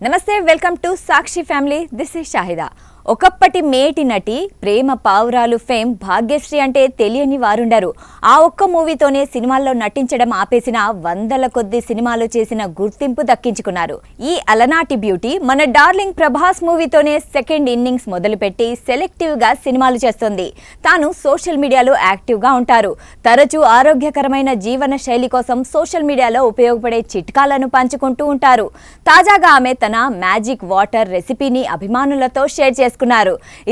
నమస్తే, welcome to Sakshi family. This is Shahida. ఒకప్పటి మేటి నటి ప్రేమ పావురాలు ఫేమ్ భాగ్యశ్రీ అంటే తెలియని వారుండరు. ఆ ఒక్క మూవీతోనే సినిమాల్లో నటించడం ఆపేసిన వందల కొద్ది సినిమాలు చేసిన గుర్తింపు దక్కించుకున్నారు. ఈ అలనాటి బ్యూటీ మన డార్లింగ్ ప్రభాస్ మూవీతోనే సెకండ్ ఇన్నింగ్స్ మొదలుపెట్టి సెలెక్టివ్ గా సినిమాలు చేస్తోంది. తాను సోషల్ మీడియాలో యాక్టివ్ గా ఉంటారు. తరచూ ఆరోగ్యకరమైన జీవన శైలి కోసం సోషల్ మీడియాలో ఉపయోగపడే చిట్కాలను పంచుకుంటూ ఉంటారు. తాజాగా ఆమె తన మ్యాజిక్ వాటర్ రెసిపీని అభిమానులతో షేర్ చేసుకున్నారు.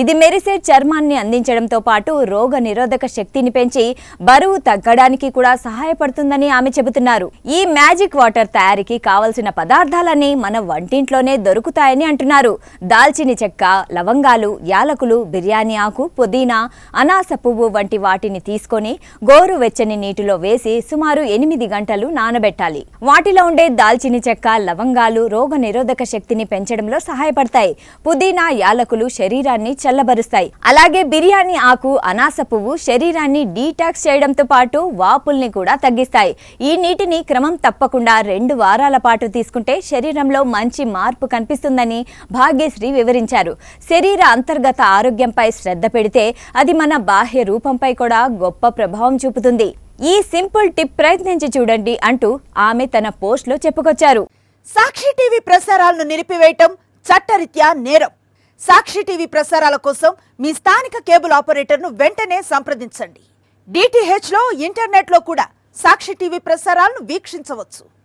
ఇది మెరిసే చర్మాన్ని అందించడంతో పాటు రోగ నిరోధక శక్తిని పెంచి బరువు తగ్గడానికి కూడా సహాయపడుతుందని ఆమె చెబుతున్నారు. ఈ మ్యాజిక్ వాటర్ తయారీకి కావలసిన పదార్థాలన్నీ మన వంటింట్లోనే దొరుకుతాయని అంటున్నారు. దాల్చిని చెక్క, లవంగాలు, యాలకులు, బిర్యానీ ఆకు, పుదీనా, అనాస పువ్వు వంటి వాటిని తీసుకొని గోరువెచ్చని నీటిలో వేసి సుమారు 8 గంటలు నానబెట్టాలి. వాటిలో ఉండే దాల్చిని చెక్క, లవంగాలు రోగ నిరోధక శక్తిని పెంచడంలో సహాయపడతాయి. పుదీనా, యాలకులు శరీరాన్ని చల్లబరుస్తాయి. అలాగే బిర్యానీ ఆకు, అనాస పువ్వు శరీరాన్ని డీటాక్స్ చేయడంతో పాటు వాపుల్ని కూడా తగ్గిస్తాయి. ఈ నీటిని క్రమం తప్పకుండా 2 వారాల పాటు తీసుకుంటే శరీరంలో మంచి మార్పు కనిపిస్తుందని భాగ్యశ్రీ వివరించారు. శరీర అంతర్గత ఆరోగ్యంపై శ్రద్ధ పెడితే అది మన బాహ్య రూపంపై కూడా గొప్ప ప్రభావం చూపుతుంది. ఈ సింపుల్ టిప్ ప్రయత్నించి చూడండి అంటూ ఆమె తన పోస్ట్లో చెప్పుకొచ్చారు. సాక్షి టీవీ ప్రసారాలను నిలిపివేయటం చట్టరీత్యా నేరం. సాక్షి టీవీ ప్రసారాల కోసం మీ స్థానిక కేబుల్ ఆపరేటర్ను వెంటనే సంప్రదించండి. DTH లో, ఇంటర్నెట్లో కూడా సాక్షి టీవీ ప్రసారాలను వీక్షించవచ్చు.